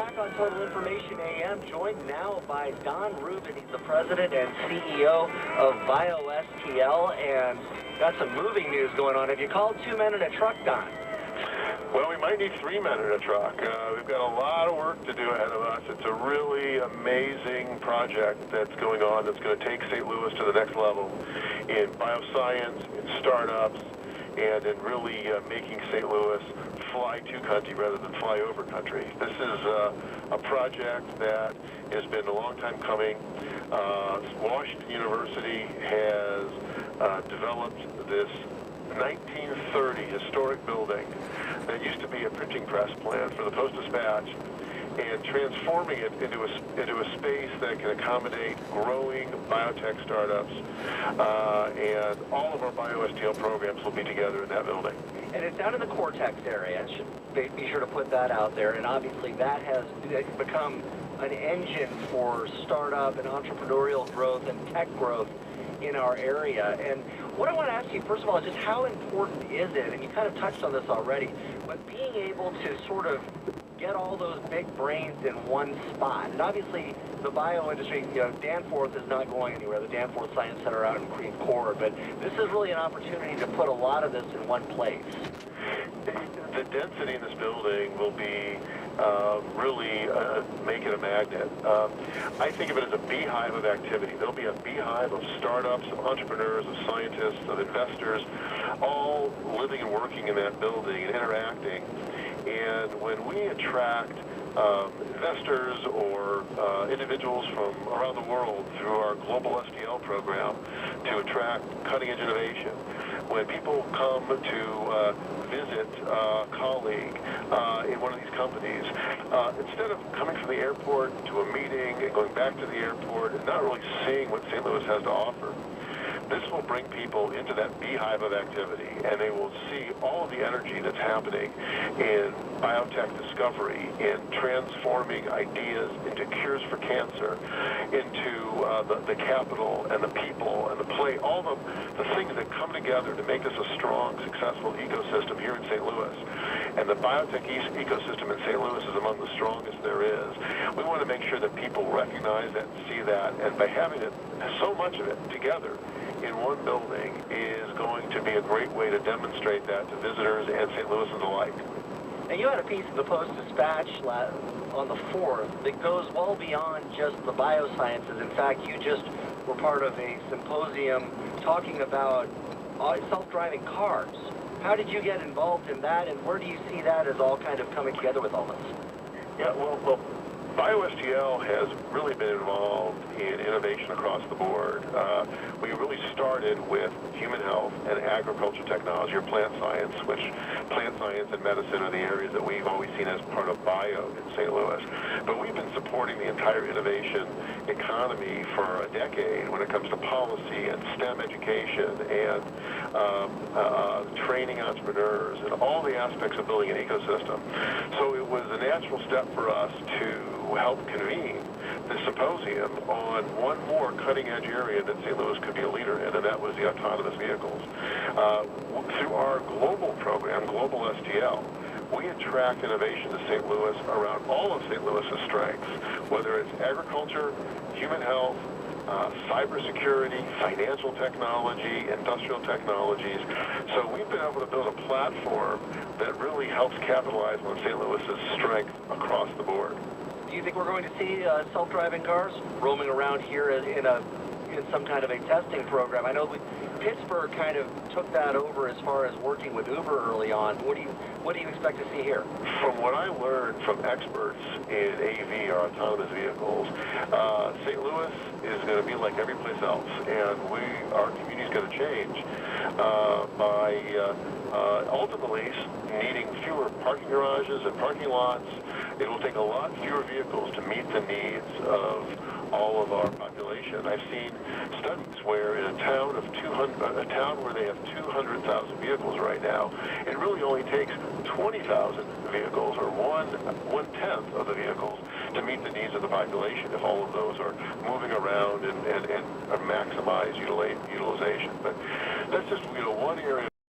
back on Total Information AM, joined now by Don Rubin. He's the president and CEO of BioSTL, and got some moving news going on. Have you called 2 men in a truck, Don? Well, we might need 3 men in a truck. We've got a lot of work to do ahead of us. It's a really amazing project that's going on that's going to take St. Louis to the next level in bioscience, in startups, and in really making St. Louis fly to country rather than fly over country. This is a project that has been a long time coming. Washington University has developed this 1930 historic building that used to be a printing press plant for the Post-Dispatch, and transforming it into a space that can accommodate growing biotech startups, and all of our BioSTL programs will be together in that building. And it's down in the Cortex area. Should be sure to put that out there. And obviously that has become an engine for startup and entrepreneurial growth and tech growth in our area. And what I want to ask you, first of all, is just how important is it, and you kind of touched on this already, but being able to sort of get all those big brains in one spot. And obviously the bio industry, Danforth is not going anywhere, the Danforth Science Center out in Creve Coeur, but this is really an opportunity to put a lot of this in one place. The density in this building will be really make it a magnet. I think of it as a beehive of activity. There'll be a beehive of startups, of entrepreneurs, of scientists, of investors, all living and working in that building and interacting. And when we attract investors or individuals from around the world through our global STL program to attract cutting-edge innovation, when people come to visit a colleague in one of these companies, instead of coming from the airport to a meeting and going back to the airport and not really seeing what St. Louis has to offer, this will bring people into that beehive of activity, and they will see all of the energy that's happening in biotech discovery, in transforming ideas into cures for cancer, into the capital and the people and the play, all the things that come together to make this a strong, successful ecosystem here in St. Louis. And the biotech ecosystem in St. Louis is among the strongest there is. We want to make sure that people recognize that and see that, and by having it, so much of it together in one building is going to be a great way to demonstrate that to visitors and St. Louisans alike. And you had a piece of the Post-Dispatch on the 4th that goes well beyond just the biosciences. In fact, you just were part of a symposium talking about self-driving cars. How did you get involved in that, and where do you see that as all kind of coming together with all this? Yeah, well, BioSTL has really been involved in innovation across the board. We really started with human health and agriculture technology, or plant science, which plant science and medicine are the areas that we've always seen as part of bio in St. Louis. But we've been supporting the entire innovation economy for a decade when it comes to policy and STEM education and training entrepreneurs and all the aspects of building an ecosystem. So it was a natural step for us to help convene the symposium on one more cutting-edge area that St. Louis could be a leader in, and that was the autonomous vehicles. Through our global program, Global STL, we attract innovation to St. Louis around all of St. Louis's strengths, whether it's agriculture, human health, cybersecurity, financial technology, industrial technologies. So we've been able to build a platform that really helps capitalize on St. Louis's strength across the board. Do you think we're going to see self-driving cars roaming around here in some kind of a testing program? I know Pittsburgh kind of took that over as far as working with Uber early on. What do you expect to see here? From what I learned from experts in AV, or autonomous vehicles, St. Louis is going to be like every place else, and our community is going to change by ultimately needing fewer parking garages and parking lots. It will take a lot fewer vehicles to meet the needs of all of our population. I've seen studies where in a town where they have 200,000 vehicles right now, it really only takes 20,000 vehicles, or one-tenth of the vehicles, to meet the needs of the population if all of those are moving around and maximize utilization. But that's just one area